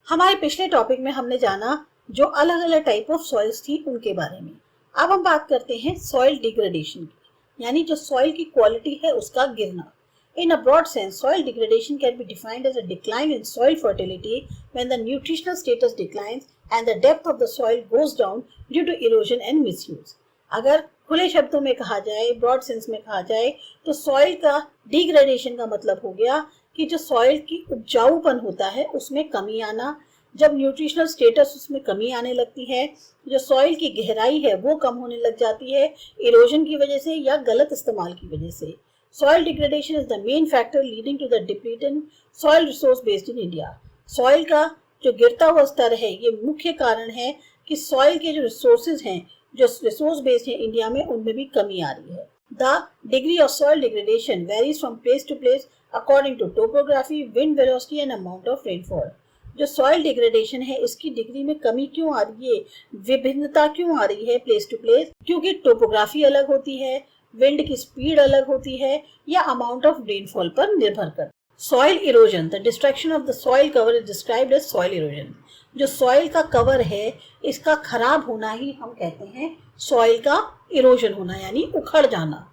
हमारे पिछले टॉपिक में हमने जाना जो अलग अलग टाइप ऑफ सॉइल्स थी उनके बारे में। अब हम बात करते हैं सॉइल डिग्रेडेशन की, यानी जो सॉइल की क्वालिटी है उसका गिरना। In a broad sense, soil degradation can be defined as a decline in soil fertility when the nutritional status declines and the depth of the soil goes down due to erosion and misuse. अगर खुले शब्दों में कहा जाए, broad sense में कहा जाए, तो सॉइल का डिग्रेडेशन का मतलब हो गया कि जो सॉइल की उपजाऊपन होता है उसमें कमी आना, जब न्यूट्रिशनल स्टेटस उसमें कमी आने लगती है, जो सॉइल की गहराई है वो कम होने लग जाती है इरोजन की वजह से या गलत इस्तेमाल की वजह से। Soil degradation is the main factor leading to the depleted soil resource based in India. Soil का जो गिरता हुआ स्तर है ये मुख्य कारण है कि सॉइल के जो रिसोर्सेज हैं, जो रिसोर्स बेस्ड है इंडिया में, उनमें भी कमी आ रही है। The degree of soil degradation varies from place to place according to topography, wind velocity and amount of rainfall. जो सॉइल डिग्रेडेशन है इसकी डिग्री में कमी क्यों आ रही है, विभिन्नता क्यों आ रही है प्लेस टू प्लेस? क्योंकि टोपोग्राफी अलग होती है, विंड की स्पीड अलग होती है या अमाउंट ऑफ रेनफॉल पर निर्भर कर। Soil erosion, the destruction of the soil cover is described as soil erosion. जो सॉइल का कवर है इसका खराब होना ही हम कहते हैं सॉइल का इरोजन होना, यानी उखड़ जाना।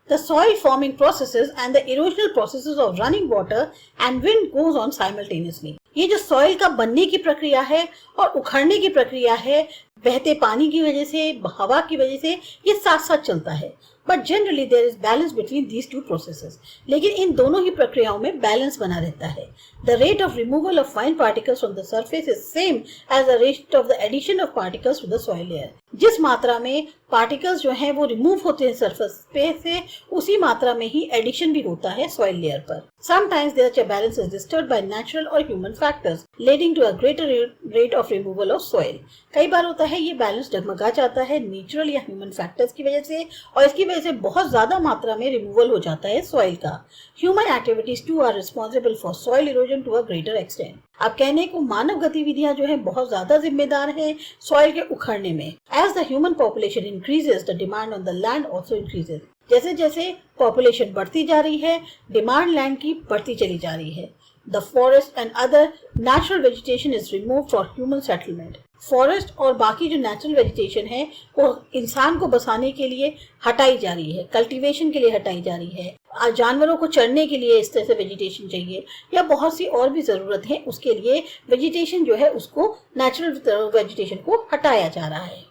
The soil forming processes and the erosional processes of running water and wind goes on simultaneously. ये जो सॉइल का बनने की प्रक्रिया है और उखड़ने की प्रक्रिया है, बहते पानी की वजह से, हवा की वजह से, ये साथ साथ चलता है। But generally there is balance between these two processes. लेकिन इन दोनों ही प्रक्रियाओं में बैलेंस बना रहता है। The rate of removal of fine particles from the surface is same as the rate of the addition of particles to the soil layer. जिस मात्रा में पार्टिकल्स जो हैं वो रिमूव होते हैं सरफेस पे से, उसी मात्रा में ही एडिशन भी होता है सॉइल लेयर पर। Sometimes their balance is disturbed by natural or human factors, leading to a greater rate of removal of soil. कई बार होता है ये बैलेंस डगमगा जाता है नेचुरल या ह्यूमन फैक्टर्स की वजह से, और इसकी वजह से बहुत ज्यादा मात्रा में रिमूवल हो जाता है सॉइल का। Human activities too are responsible for soil erosion to a greater extent. अब कहने को मानव गतिविधियां जो है बहुत ज्यादा जिम्मेदार है सॉइल के उखड़ने में। As the human population increases, the demand on the land also increases. जैसे जैसे पॉपुलेशन बढ़ती जा रही है, डिमांड लैंड की बढ़ती चली जा रही है। The forest and other natural vegetation is removed for human settlement. Forest और बाकी जो नेचुरल वेजिटेशन है वो इंसान को बसाने के लिए हटाई जा रही है, कल्टीवेशन के लिए हटाई जा रही है। जानवरों को चरने के लिए इस तरह से वेजिटेशन चाहिए, या बहुत सी और भी जरूरत है, उसके लिए वेजिटेशन जो है उसको, नेचुरल वेजिटेशन को हटाया जा रहा है।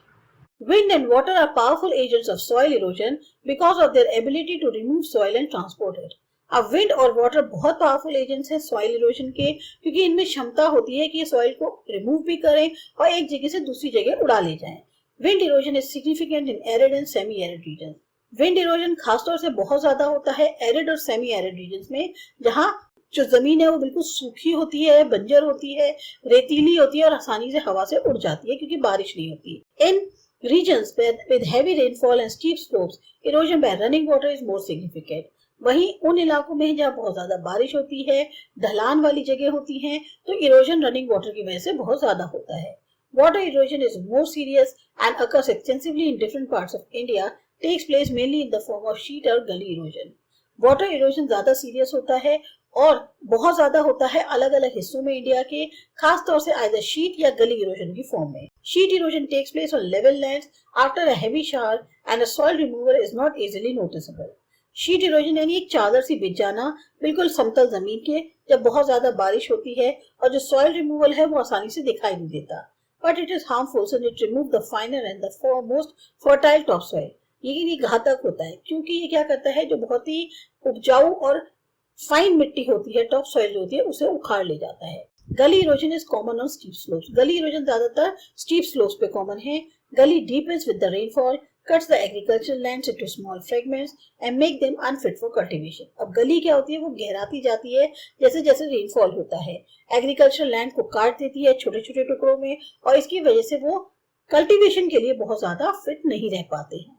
Wind and water are powerful agents of soil erosion because of their ability to remove soil and transport it. अब विंड और वाटर बहुत पावरफुल एजेंट्स हैं सॉइल इरोजन के, क्योंकि इनमें क्षमता होती है कि ये सॉइल को रिमूव भी करें और एक जगह से दूसरी जगह उड़ा ले जाएं। Wind erosion is significant in arid and semi arid region. Wind erosion खासतौर से बहुत ज्यादा होता है एरिड और सेमी एरिड रीजन में, जहाँ जो जमीन है वो बिल्कुल सूखी होती है, बंजर होती है, रेतीली होती है और आसानी से हवा से उड़ जाती है क्योंकि बारिश नहीं होती। इन regions with heavy rainfall and steep slopes, erosion by running water is more significant. वहीं उन इलाकों में जहाँ बहुत ज्यादा बारिश होती है, ढलान वाली जगह होती हैं, तो इरोजन रनिंग वाटर की वजह से बहुत ज्यादा होता है। Water erosion is more serious and occurs extensively in different parts of India, takes place mainly in the form of sheet or gully erosion. Water erosion ज्यादा सीरियस होता है और बहुत ज्यादा होता है अलग अलग हिस्सों में इंडिया के, खास तौर से आइदर शीट या गली इरोजन की फॉर्म में। Sheet erosion takes place on level lands after a heavy shower and a soil remover is not easily noticeable. Sheet erosion यानी एक चादर सी बिछ जाना बिल्कुल समतल जमीन के, जब बहुत ज्यादा बारिश होती है, और जो सॉइल रिमूवल है वो आसानी से दिखाई नहीं देता। But it is harmful since it remove the फाइनर and the most fertile top soil. ये घातक होता है क्योंकि ये क्या करता है, जो बहुत ही उपजाऊ और फाइन मिट्टी होती है, टॉप सॉइल जो होती है, उसे उखाड़ ले जाता है। Gully erosion is common on steep slopes. Gully erosion ज्यादातर स्टीप स्लोप्स पे कॉमन है। Gully deepens with the rainfall, cuts the agricultural lands into small fragments and make them unfit for cultivation. अब गली क्या होती है, वो गहराती जाती है जैसे जैसे रेनफॉल होता है, एग्रीकल्चरल लैंड को काट देती है छोटे छोटे टुकड़ों में, और इसकी वजह से वो कल्टीवेशन के लिए बहुत ज्यादा फिट नहीं रह पाते हैं।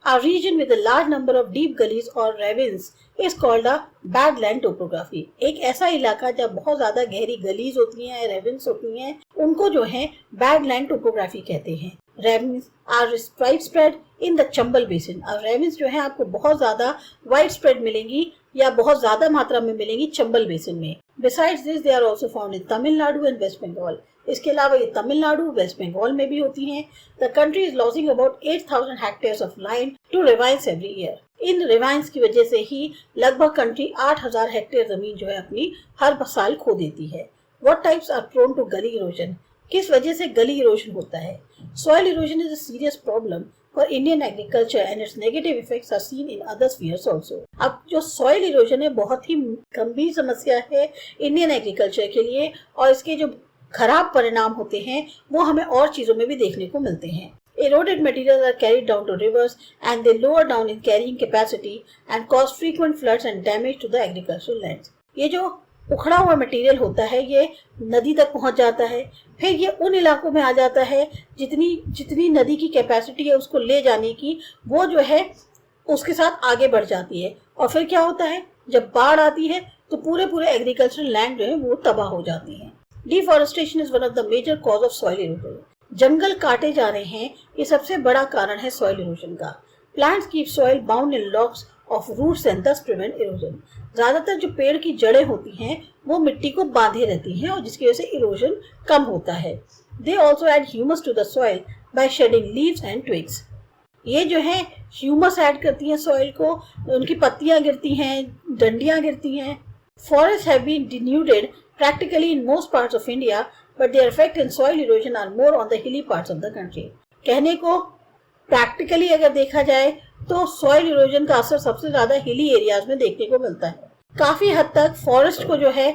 A region with a large number of deep gullies or ravines is called a badland topography. एक ऐसा इलाका जब बहुत ज्यादा गहरी गलीज होती हैं, रेविन्स होती हैं, उनको जो है badland topography कहते हैं। Ravines are widespread in the Chambal Basin. अब ravines जो है आपको बहुत ज्यादा widespread मिलेंगी या बहुत ज्यादा मात्रा में मिलेंगी चंबल बेसिन में। Besides this, they are also found in Tamil Nadu and West Bengal. इसके अलावा ये तमिलनाडु, वेस्ट बंगाल में भी होती हैं। The country is losing about 8,000 hectares of land to ravines every year. In ravines की वजह से ही लगभग कंट्री 8,000 हेक्टेयर जमीन जो है अपनी हर साल खो देती है। What types are prone to gully erosion? किस वजह से गली इरोजन होता है? Soil erosion is a serious problem for Indian agriculture and its negative effects are seen in other spheres also. अब जो soil erosion है बहुत ही गंभीर समस्या है इंडियन एग्रीकल्चर के लिए, और इसके जो खराब परिणाम होते हैं वो हमें और चीजों में भी देखने को मिलते हैं। Eroded materials are carried down to rivers and they lower down in carrying capacity and cause frequent floods and damage to the agricultural lands. ये जो उखड़ा हुआ मटेरियल होता है ये नदी तक पहुंच जाता है, फिर ये उन इलाकों में आ जाता है जितनी नदी की कैपेसिटी है उसको ले जाने की, वो जो है उसके साथ आगे बढ़ जाती है। और फिर क्या होता है, जब बाढ़ आती है तो पूरे एग्रीकल्चरल लैंड जो है वो तबाह हो जाती है। Deforestation is one of the major cause of soil erosion. जंगल काटे जा रहे हैं, ये सबसे बड़ा कारण है सॉइल इरोजन का। Plants keep soil bound in locks of roots and thus prevent erosion. ज्यादातर जो पेड़ की जड़ें होती हैं वो मिट्टी को बांधे रहती हैं और जिसकी वजह से इरोजन कम होता है। They also add humus to the soil by shedding leaves and twigs. ये जो है ह्यूमस ऐड करती हैं सॉइल को, उनकी पत्तियां गिरती हैं, डंडियां गिरती हैं। Forest have been denuded practically in most parts of India, but their effect in soil erosion are more on the hilly parts of the country. कहने को प्रैक्टिकली अगर देखा जाए तो सॉइल इरोजन का असर सबसे ज्यादा हिली एरियाज में देखने को मिलता है। काफी हद तक फॉरेस्ट को जो है,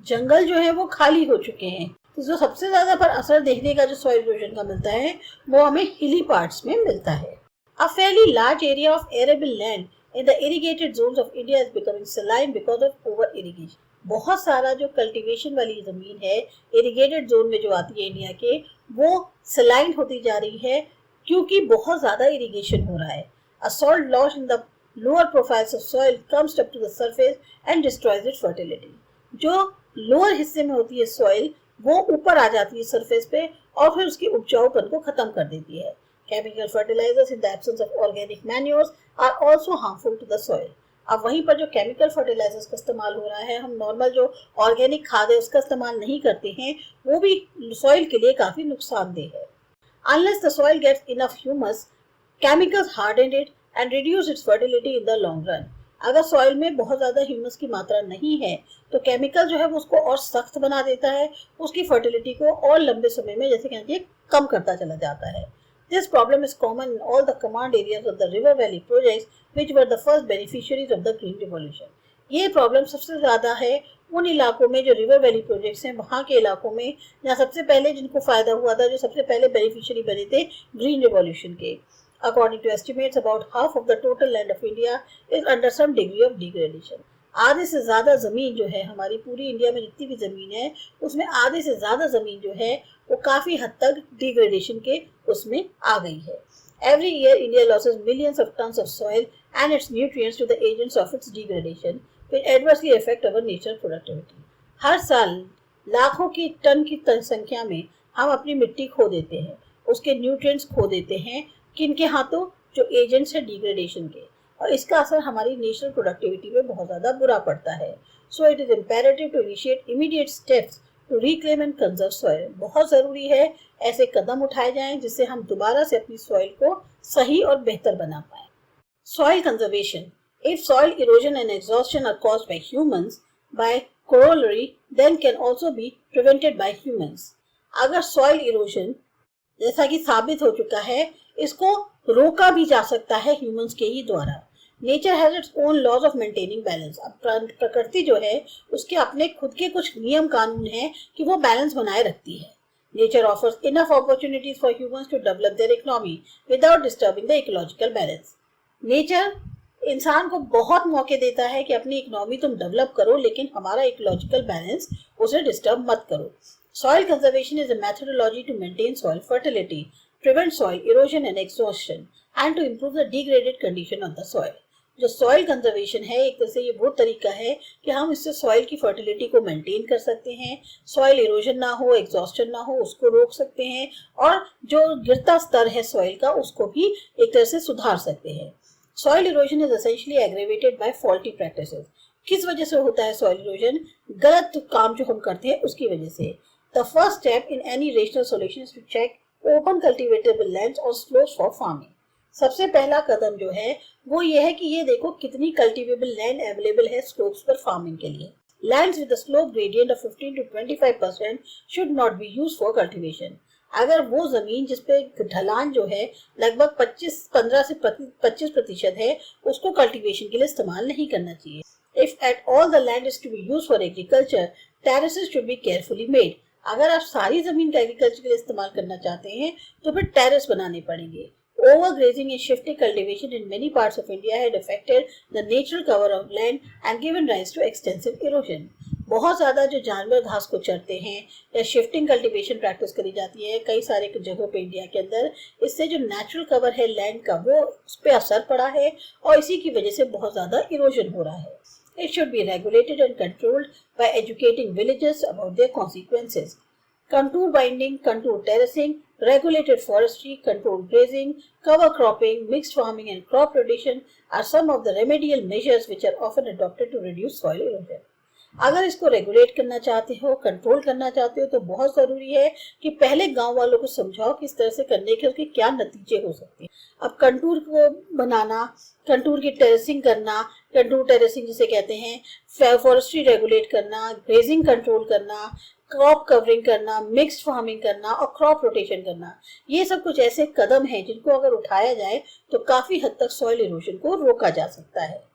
जंगल जो है वो खाली हो चुके हैं, तो जो सबसे ज्यादा पर असर देखने का जो सॉइल इरोजन का मिलता है वो हमें हिली पार्ट्स में मिलता है। A fairly large area of arable land in the irrigated zones of India is becoming saline because of over irrigation. बहुत सारा जो कल्टीवेशन वाली जमीन है इरिगेटेड जोन में जो आती है इंडिया के, वो सलाइन होती जा रही है क्योंकि बहुत ज्यादा इरिगेशन हो रहा है। A salt loss in the lower profiles of soil comes up to the surface and destroys its fertility. जो लोअर हिस्से में होती है सॉइल वो ऊपर आ जाती है सरफेस पे और फिर उसकी उपजाऊपन को खत्म कर देती है। Chemical fertilizers in the absence of organic manures are also harmful to the soil. अब वहीं पर जो केमिकल फर्टिलाइजर्स का इस्तेमाल हो रहा है, हम नॉर्मल जो ऑर्गेनिक खाद है उसका इस्तेमाल नहीं करते हैं, वो भी सॉइल के लिए काफी नुकसानदेह है। Unless the soil gets enough humus, chemicals harden it and reduce its fertility in the long run. अगर सॉइल में बहुत ज्यादा ह्यूमस की मात्रा नहीं है तो केमिकल जो है वो उसको और सख्त बना देता है, उसकी फर्टिलिटी को और लंबे समय में जैसे कहते कम करता चला जाता है। This problem is common in all the command areas of the River Valley projects, which were the first beneficiaries of the Green Revolution. ये प्रॉब्लम सबसे ज्यादा है उन इलाकों में जो रिवर वैली प्रोजेक्ट्स हैं, वहाँ के इलाकों में जहाँ सबसे पहले जिनको फायदा हुआ था, जो सबसे पहले बेनिफिशियरी बने थे ग्रीन रिवॉल्यूशन के। According to estimates, about half of the total land of India is under some degree of degradation. आधे से ज्यादा जमीन जो है हमारी पूरी इंडिया में जितनी भी जमीन है उसमें आधे से ज्यादा जमीन जो है वो काफी हद तक डिग्रेडेशन के उसमें आ गई है। Every year India loses millions of tons of soil and its nutrients to the agents of its degradation, which adversely affect our natural productivity. हर साल लाखों की टन की संख्या में हम अपनी मिट्टी खो देते हैं, उसके न्यूट्रिएंट्स खो देते हैं, किनके हाथों, जो एजेंट्स है डिग्रेडेशन के, और इसका असर हमारी नेचुरल प्रोडक्टिविटी में बहुत ज़्यादा बुरा पड़ता है। So it is imperative to initiate immediate steps to reclaim and conserve soil. बहुत ज़रूरी है ऐसे कदम उठाए जाएं जिससे हम दोबारा से अपनी सॉइल को सही और बेहतर बना पाएं। Soil conservation. If soil erosion and exhaustion are caused by humans by corollary then can also be prevented by humans. अगर सॉइल इरोजन जैसा कि साबित हो चुका है इसको रोका भी जा सकता है ह्यूमंस के ही द्वारा। Nature has its own laws of maintaining balance. अब प्रकृति जो है उसके अपने खुद के कुछ नियम कानून हैं कि वो बैलेंस बनाए रखती है। Nature offers enough opportunities for humans to develop their economy without disturbing the ecological balance. Nature इंसान को बहुत मौके देता है कि अपनी इकोनॉमी तुम डेवलप करो, लेकिन हमारा इकोलॉजिकल बैलेंस उसे डिस्टर्ब मत करो। Soil conservation is a methodology to maintain soil fertility, prevent soil erosion and exhaustion, and to improve the degraded condition of the soil. जो soil conservation है एक तरह से ये वो तरीका है कि हम इससे soil की fertility को maintain कर सकते हैं, soil erosion ना हो, exhaustion ना हो, उसको रोक सकते हैं और जो गिरता स्तर है soil का उसको भी एक तरह से सुधार सकते हैं। Soil erosion is essentially aggravated by faulty practices. किस वजह से होता है soil erosion? गलत काम जो हम करते हैं उसकी वजह से. The first step in any rational solution is to check open cultivatable lands or slopes for farming. सबसे पहला कदम जो है वो ये है कि ये देखो कितनी cultivable land available है slopes पर farming के लिए. Lands with a slope gradient of 15 to 25% should not be used for cultivation. अगर वो जमीन जिसपे ढलान जो है लगभग 15 से 25% है उसको कल्टीवेशन के लिए इस्तेमाल नहीं करना चाहिए. If at all the land is to be used for agriculture, terraces should be carefully made. अगर आप सारी जमीन का एग्रीकल्चर के लिए इस्तेमाल करना चाहते हैं तो फिर टेरेस बनाने पड़ेंगे. Overgrazing and shifting cultivation in many parts of India had affected the natural cover of land and given rise to extensive erosion. बहुत ज़्यादा जो जानवर घास को चरते हैं या शिफ्टिंग कल्टीवेशन प्रैक्टिस करी जाती है कई सारे जगहों पे इंडिया के अंदर, इससे जो नेचुरल कवर है लैंड का वो उस पर असर पड़ा है और इसी की वजह से बहुत ज़्यादा इरोजन हो रहा है. It should be regulated and controlled by educating villagers about their consequences. Contour binding, contour terracing, regulated forestry, controlled grazing, cover cropping, mixed farming and crop rotation are some of the remedial measures which are often adopted to reduce soil erosion. अगर इसको regulate करना चाहते हो, control करना चाहते हो तो बहुत ज़रूरी है कि पहले गांव वालों को समझाओ किस तरह से करने के उसके क्या नतीजे हो सकते हैं. अब कंटूर को बनाना, कंटूर की टेरेसिंग करना, कंटूर टेरेसिंग जिसे कहते हैं, फॉरेस्ट्री रेगुलेट करना, ग्रेजिंग कंट्रोल करना, क्रॉप कवरिंग करना, मिक्स्ड फार्मिंग करना और क्रॉप रोटेशन करना, ये सब कुछ ऐसे कदम हैं जिनको अगर उठाया जाए तो काफ़ी हद तक सॉइल इरोजन को रोका जा सकता है.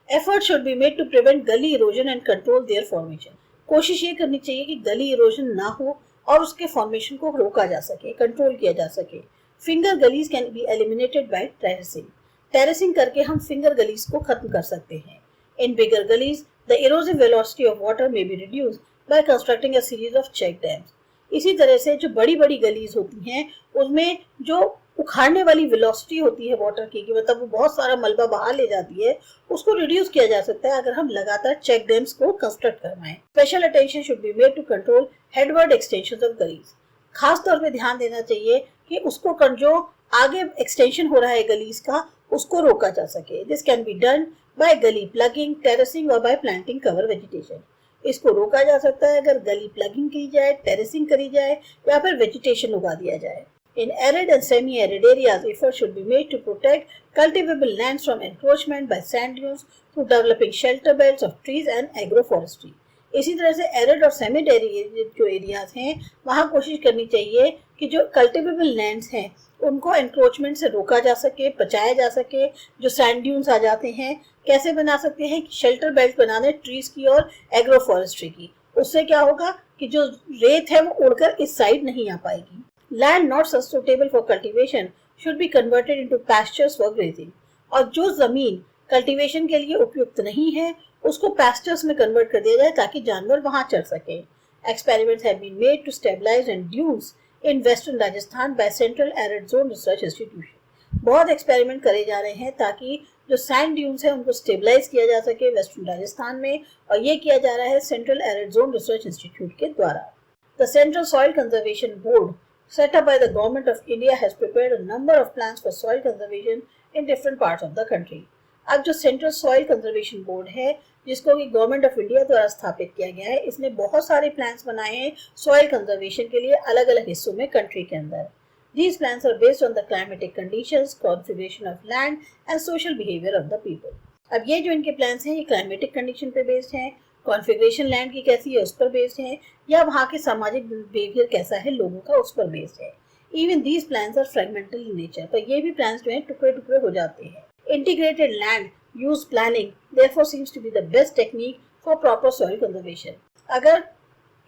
Efforts should be made to prevent gully erosion and control their formation. कोशिश ये करनी चाहिए कि गली इरोजन ना हो और उसके फॉर्मेशन को रोका जा सके, कंट्रोल किया जा सके. Finger gullies can be eliminated by terracing. Terracing करके हम फिंगर गलीज को खत्म कर सकते हैं. In bigger gullies the erosive velocity of water may be reduced by constructing a series of check dams. इसी तरह से जो बड़ी बड़ी गलीज होती हैं उसमें जो उखाड़ने वाली वेलोसिटी होती है वाटर की, कि मतलब वो बहुत सारा मलबा बाहर ले जाती है, उसको रिड्यूस किया जा सकता है अगर हम लगातार चेक डैम्स को कंस्ट्रक्ट करवाएं. Special attention should be made to control headward extensions of gullies. खास तौर पे ध्यान देना चाहिए कि उसको जो आगे एक्सटेंशन हो रहा है गलीज का उसको रोका जा सके. This can be done by गली प्लगिंग, टेरेसिंग और बाय प्लांटिंग कवर वेजिटेशन. इसको रोका जा सकता है अगर गली प्लगिंग की जाए, टेरेसिंग करी जाए या फिर वेजिटेशन उगा दिया जाए. In arid and semi-arid areas, efforts should be made to protect cultivable lands from encroachment by sand dunes through developing shelter belts of trees and agroforestry. इसी तरह से एरिड और सेमी एरिड जो एरियाज हैं वहाँ कोशिश करनी चाहिए कि जो कल्टिवेबल लैंड्स हैं उनको एनक्रोचमेंट से रोका जा सके, बचाया जा सके. जो सैंड ड्यून्स आ जाते हैं कैसे बना सकते हैं कि शेल्टर बेल्ट बना दें ट्रीज की और एग्रोफॉरेस्ट्री की. उससे क्या होगा कि जो रेत है वो उड़कर इस साइड नहीं आ पाएगी. Land not suitable for cultivation should be converted into pastures for grazing. और जो जमीन कल्टीवेशन के लिए उपयुक्त नहीं है उसको pastures में कन्वर्ट कर दिया जाए ताकि जानवर वहां चर सके. Experiments have been made to stabilize and dunes in western Rajasthan by Central Arid Zone Research Institution. बहुत एक्सपेरिमेंट करे जा रहे हैं ताकि जो सैंड ड्यून्स है उनको स्टेबलाइज किया जा सके वेस्टर्न राजस्थान में, और ये किया जा रहा है central arid zone research institute के द्वारा. The central soil conservation board set up by the Government of India has prepared a number of plans for soil conservation in different parts of the country. अब जो central soil conservation board है जिसको कि government of India द्वारा स्थापित किया गया है, इसने बहुत सारे प्लान्स बनाए हैं सॉइल कंजर्वेशन के लिए अलग अलग हिस्सों में कंट्री के अंदर. These plans are based on the climatic conditions, configuration of land and social behavior of the people. अब ये जो इनके प्लान्स हैं ये क्लाइमेटिक कंडीशन पे बेस्ड हैं, कॉन्फ़िगरेशन लैंड की कैसी है उस पर बेस्ड है, या वहाँ के सामाजिक बिहेवियर कैसा है लोगों का उस पर बेस्ड है. Even these plans are fragmental in nature, पर ये भी प्लान्स जो हैं टुकड़े टुकड़े हो जाते हैं. Integrated land use planning therefore seems to be the best technique for proper soil conservation. अगर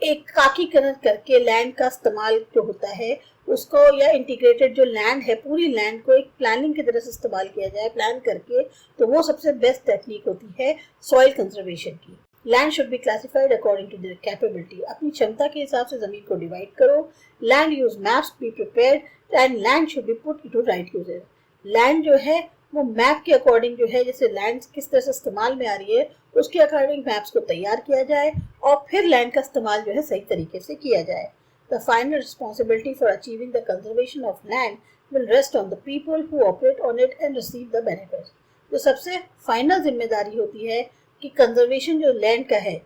एक काकीकरण करके लैंड का इस्तेमाल जो होता है उसको, या इंटीग्रेटेड जो लैंड है पूरी लैंड को एक प्लानिंग की तरह से इस्तेमाल किया जाए प्लान करके, तो वो सबसे बेस्ट टेक्निक होती है सॉइल कंजर्वेशन की. Land should be classified according to their capability. अपनी क्षमता के हिसाब से जमीन को डिवाइड करो. Land use maps be prepared and land should be put into right uses. Land जो है वो मैप के अकॉर्डिंग जो है, जैसे लैंड किस तरह से इस्तेमाल में आ रही है उसके अकॉर्डिंग मैप्स को तैयार किया जाए और फिर लैंड का इस्तेमाल जो है सही तरीके से किया जाए. The final responsibility for achieving the conservation of land will rest on the people who operate on it and receive the benefits. जो सबसे फाइनल जिम्मेदारी होती है कि कंजर्वेशन जो लैंड का है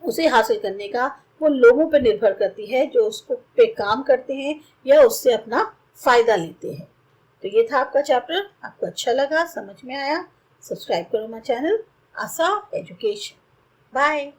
उसे हासिल करने का, वो लोगों पर निर्भर करती है जो उसको पे काम करते हैं या उससे अपना फायदा लेते हैं। तो ये था आपका चैप्टर। आपको अच्छा लगा, समझ में आया? सब्सक्राइब करो माय चैनल आसा एजुकेशन। बाय।